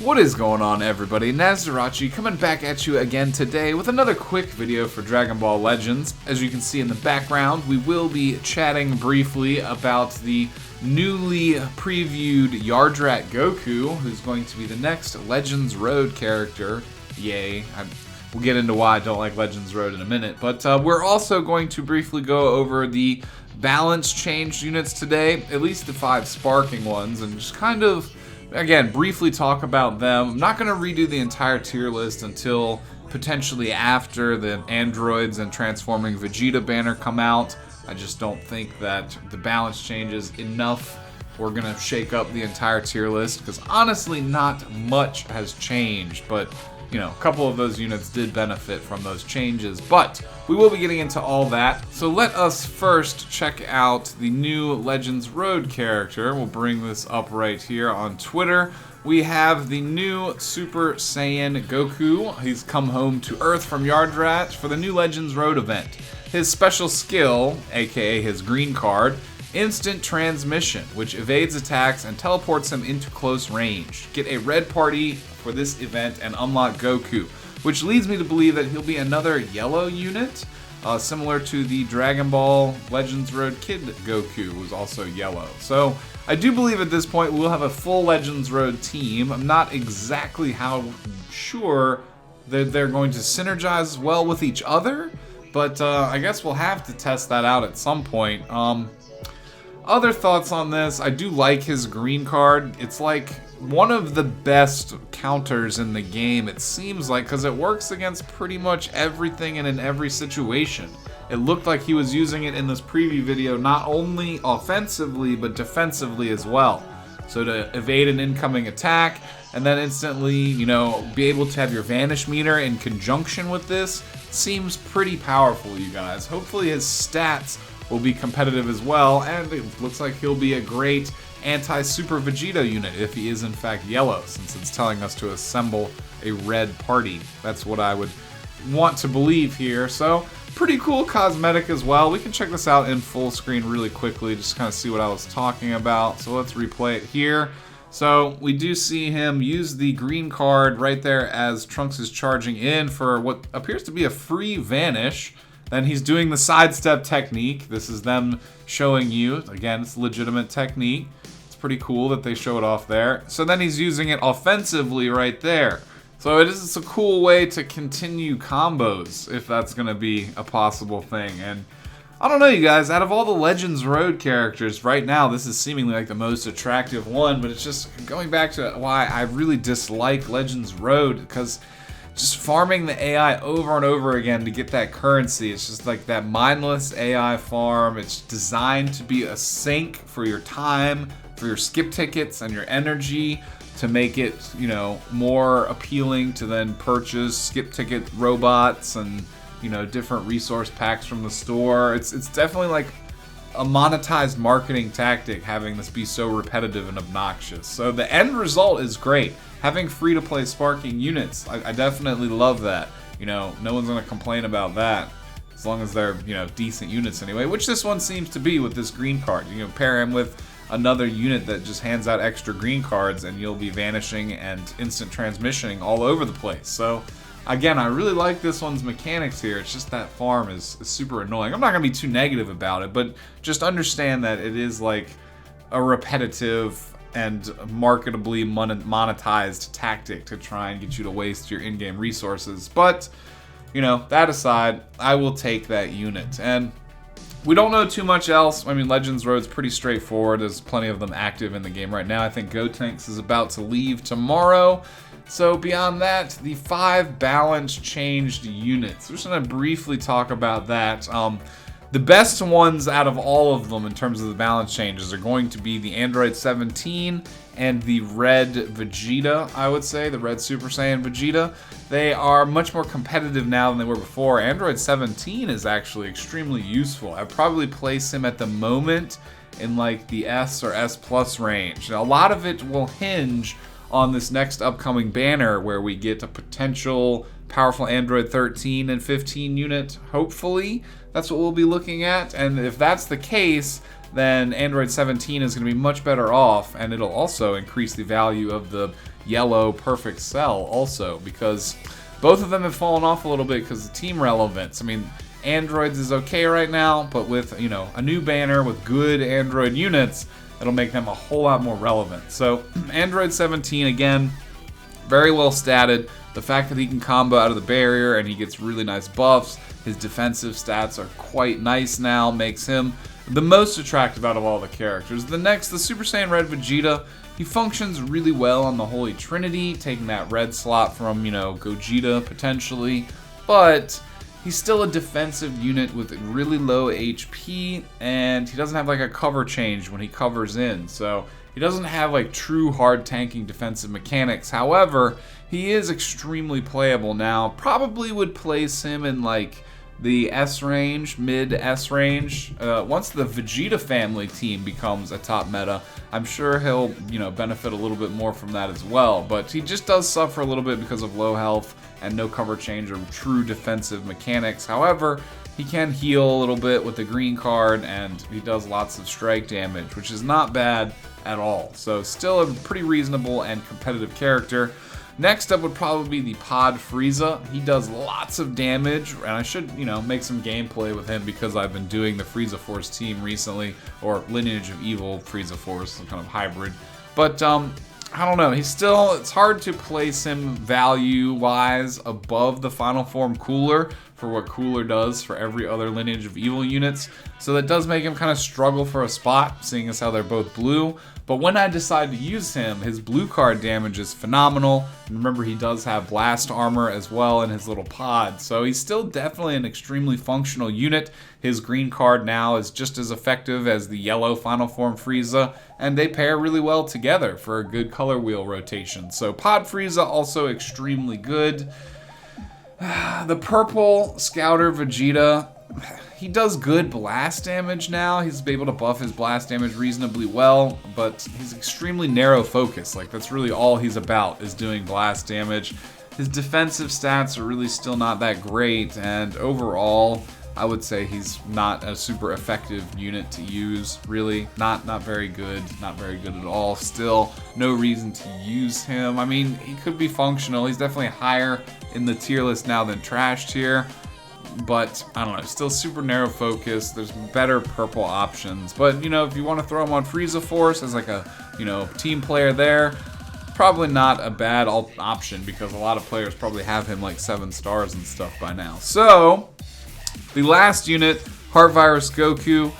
What is going on, everybody? Nasdorachi coming back at you again today with another quick video for Dragon Ball Legends. As you can see in the background, we will be chatting briefly about the newly previewed Yardrat Goku, who's going to be the next Legends Road character. Yay. We'll get into why I don't like Legends Road in a minute, but we're also going to briefly go over the balance changed units today, at least the 5 sparking ones, and just kind of, again, briefly talk about them. I'm not going to redo the entire tier list until potentially after the androids and transforming Vegeta banner come out. I just don't think that the balance changes enough. We're going to shake up the entire tier list because honestly not much has changed, but you know, a couple of those units did benefit from those changes, but we will be getting into all that. So let us first check out the new Legends Road character. We'll bring this up right here on Twitter. We have the new Super Saiyan Goku. He's come home to Earth from Yardrat for the new Legends Road event. His special skill, aka his green card, Instant Transmission, which evades attacks and teleports him into close range. Get a red party for this event and unlock Goku, which leads me to believe that he'll be another yellow unit, similar to the Dragon Ball Legends Road Kid Goku, who's also yellow. So I do believe at this point we'll have a full Legends Road team. I'm not exactly how sure that they're going to synergize well with each other, but I guess we'll have to test that out at some point. Other thoughts on this, I do like his green card. It's like one of the best counters in the game, it seems like, because it works against pretty much everything and in every situation. It looked like he was using it in this preview video not only offensively, but defensively as well. So to evade an incoming attack, and then instantly, you know, be able to have your Vanish meter in conjunction with this, seems pretty powerful, you guys. Hopefully his stats will be competitive as well, and it looks like he'll be a great anti-Super Vegeta unit if he is in fact yellow, since it's telling us to assemble a red party. That's what I would want to believe here. So pretty cool cosmetic as well. We can check this out in full screen really quickly, just kind of see what I was talking about. So let's replay it here. So we do see him use the green card right there as Trunks is charging in for what appears to be a free Vanish. Then he's doing the sidestep technique. This is them showing you, again, it's a legitimate technique. It's pretty cool that they show it off there. So then he's using it offensively right there. So it's a cool way to continue combos, if that's going to be a possible thing. And I don't know, you guys, out of all the Legends Road characters right now, this is seemingly like the most attractive one, but it's just going back to why I really dislike Legends Road, because just farming the AI over and over again to get that currency. It's just like that mindless AI farm. It's designed to be a sink for your time, for your skip tickets and your energy, to make it, you know, more appealing to then purchase skip ticket robots and, you know, different resource packs from the store. It's definitely like a monetized marketing tactic, having this be so repetitive and obnoxious. So the end result is great. Having free-to-play sparking units, I definitely love that. You know, no one's going to complain about that, as long as they're, you know, decent units anyway, which this one seems to be with this green card. You can pair him with another unit that just hands out extra green cards, and you'll be vanishing and instant transmissioning all over the place. So again, I really like this one's mechanics here. It's just that farm is super annoying. I'm not going to be too negative about it, but just understand that it is like a repetitive and marketably monetized tactic to try and get you to waste your in-game resources. But, you know, that aside, I will take that unit. And we don't know too much else. I mean, Legends Road's pretty straightforward. There's plenty of them active in the game right now. I think Gotenks is about to leave tomorrow. So beyond that, the 5 balance changed units. We're just going to briefly talk about that. The best ones out of all of them in terms of the balance changes are going to be the Android 17 and the Red Vegeta, I would say, the Red Super Saiyan Vegeta. They are much more competitive now than they were before. Android 17 is actually extremely useful. I'd probably place him at the moment in like the S or S Plus range. Now, a lot of it will hinge on this next upcoming banner where we get a potential powerful Android 13 and 15 unit, hopefully. That's what we'll be looking at, and if that's the case, then Android 17 is going to be much better off, and it'll also increase the value of the yellow perfect cell also, because both of them have fallen off a little bit because of team relevance. I mean, Androids is okay right now, but with, you know, a new banner with good Android units, it'll make them a whole lot more relevant. So Android 17, again, very well statted. The fact that he can combo out of the barrier and he gets really nice buffs, his defensive stats are quite nice now, makes him the most attractive out of all the characters. The next, the Super Saiyan Red Vegeta, he functions really well on the Holy Trinity, taking that red slot from, you know, Gogeta potentially, but he's still a defensive unit with really low HP, and he doesn't have like a cover change when he covers in, so he doesn't have like true hard tanking defensive mechanics. However, he is extremely playable now. Probably would place him in like the S range, mid S range. Once the Vegeta family team becomes a top meta, I'm sure he'll, you know, benefit a little bit more from that as well. But he just does suffer a little bit because of low health and no cover change or true defensive mechanics. However, he can heal a little bit with the green card, and he does lots of strike damage, which is not bad at all. So still a pretty reasonable and competitive character. Next up would probably be the Pod Frieza. He does lots of damage, and I should, you know, make some gameplay with him because I've been doing the Frieza Force team recently, or Lineage of Evil Frieza Force, some kind of hybrid. But I don't know, he's still, it's hard to place him value-wise above the Final Form Cooler for what Cooler does for every other Lineage of Evil units. So that does make him kind of struggle for a spot, seeing as how they're both blue. But when I decide to use him, his blue card damage is phenomenal. And remember, he does have blast armor as well in his little pod. So he's still definitely an extremely functional unit. His green card now is just as effective as the yellow Final Form Frieza, and they pair really well together for a good color wheel rotation. So Pod Frieza also extremely good. The purple Scouter Vegeta, he does good blast damage now. He's able to buff his blast damage reasonably well, but he's extremely narrow focused. Like, that's really all he's about, is doing blast damage. His defensive stats are really still not that great, and overall, I would say he's not a super effective unit to use, really. Not very good at all. Still, no reason to use him. I mean, he could be functional. He's definitely higher in the tier list now than trash tier, but I don't know, still super narrow focus. There's better purple options, but you know, if you want to throw him on Frieza Force as like a, you know, team player there, probably not a bad option, because a lot of players probably have him like 7 stars and stuff by now. So the last unit, Heart Virus Goku,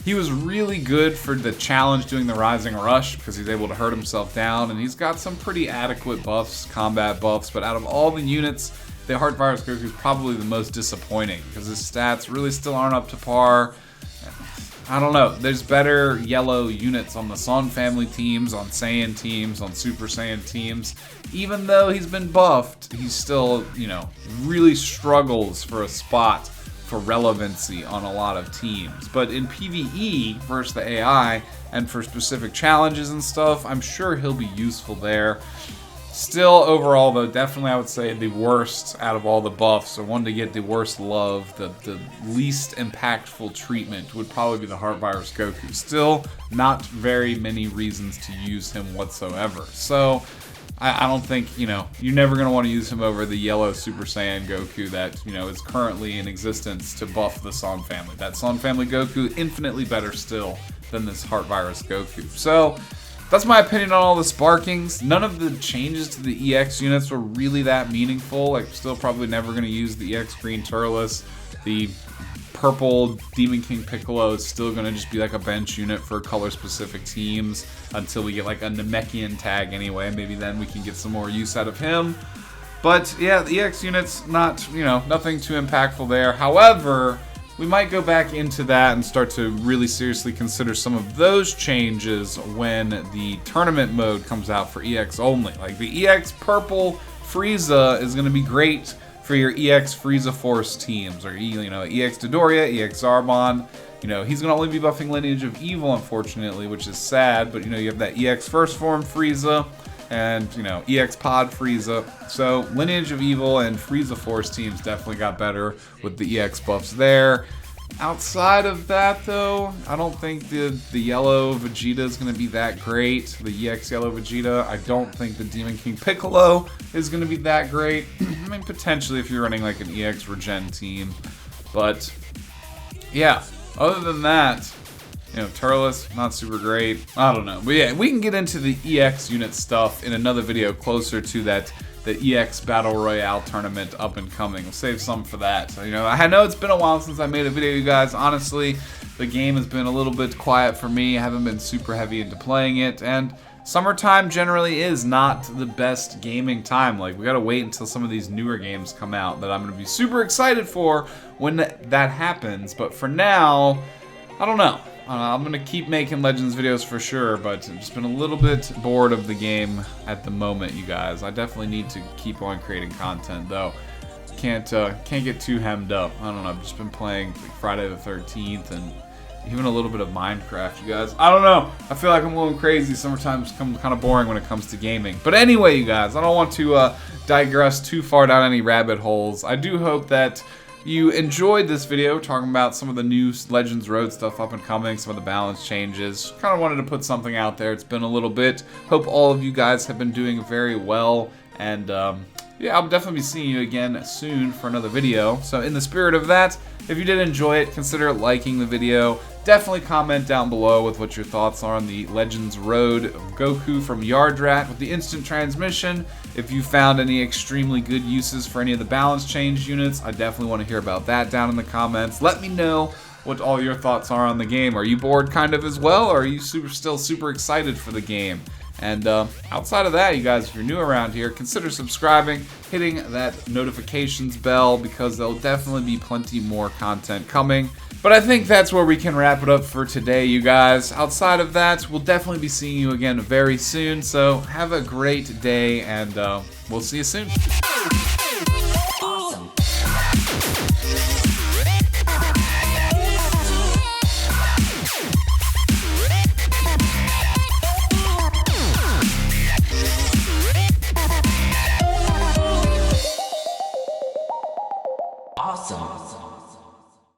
he was really good for the challenge doing the Rising Rush because he's able to hurt himself down, and he's got some pretty adequate buffs, combat buffs, but out of all the units, the Heart Virus Goku is probably the most disappointing because his stats really still aren't up to par. I don't know, there's better yellow units on the Son family teams, on Saiyan teams, on Super Saiyan teams. Even though he's been buffed, he's still, you know, really struggles for a spot for relevancy on a lot of teams. But in PvE versus the AI and for specific challenges and stuff, I'm sure he'll be useful there. Still, overall though, definitely I would say the worst out of all the buffs, or one to get the worst love, the least impactful treatment would probably be the Heart Virus Goku. Still, not very many reasons to use him whatsoever. So I don't think, you know, you're never going to want to use him over the yellow Super Saiyan Goku that, you know, is currently in existence to buff the Son family. That Son family Goku, infinitely better still than this Heart Virus Goku. So that's my opinion on all the sparkings. None of the changes to the EX units were really that meaningful. Like, still probably never going to use the EX Green Turles. The purple Demon King Piccolo is still going to just be like a bench unit for color-specific teams until we get like a Namekian tag anyway. Maybe then we can get some more use out of him. But yeah, the EX unit's not, you know, nothing too impactful there. However, we might go back into that and start to really seriously consider some of those changes when the tournament mode comes out for EX only. Like the EX Purple Frieza is going to be great for your EX Frieza Force teams, or you know, EX Dodoria, EX Zarbon. You know, he's going to only be buffing Lineage of Evil, unfortunately, which is sad, but you know, you have that EX First Form Frieza, and you know, EX Pod Frieza. So Lineage of Evil and Frieza Force teams definitely got better with the EX buffs there. Outside of that, though, I don't think the yellow Vegeta is going to be that great. The EX yellow Vegeta. I don't think the Demon King Piccolo is going to be that great. I mean, potentially if you're running like an EX Regen team. But, yeah, other than that, you know, Turles, not super great. I don't know. But yeah, we can get into the EX unit stuff in another video closer to that. The EX Battle Royale tournament up and coming. We'll save some for that. So, you know, I know it's been a while since I made a video, you guys. Honestly, the game has been a little bit quiet for me. I haven't been super heavy into playing it, and summertime generally is not the best gaming time. Like, we gotta wait until some of these newer games come out that I'm gonna be super excited for when that happens. But for now, I don't know. I'm gonna keep making Legends videos for sure, but I've just been a little bit bored of the game at the moment, you guys. I definitely need to keep on creating content, though. Can't get too hemmed up. I don't know. I've just been playing like Friday the 13th and even a little bit of Minecraft, you guys. I don't know. I feel like I'm going crazy. Summertime's kind of boring when it comes to gaming. But anyway, you guys, I don't want to digress too far down any rabbit holes. I do hope that you enjoyed this video talking about some of the new Legends Road stuff up and coming, some of the balance changes. Kind of wanted to put something out there. It's been a little bit. Hope all of you guys have been doing very well. And yeah, I'll definitely be seeing you again soon for another video. So in the spirit of that, if you did enjoy it, consider liking the video. Definitely comment down below with what your thoughts are on the Legends Road Goku from Yardrat with the instant transmission. If you found any extremely good uses for any of the balance change units, I definitely want to hear about that down in the comments. Let me know what all your thoughts are on the game. Are you bored kind of as well, or are you still super excited for the game? And outside of that, you guys, if you're new around here, consider subscribing, hitting that notifications bell, because there'll definitely be plenty more content coming. But I think that's where we can wrap it up for today, you guys. Outside of that, we'll definitely be seeing you again very soon. So have a great day, and we'll see you soon. Awesome.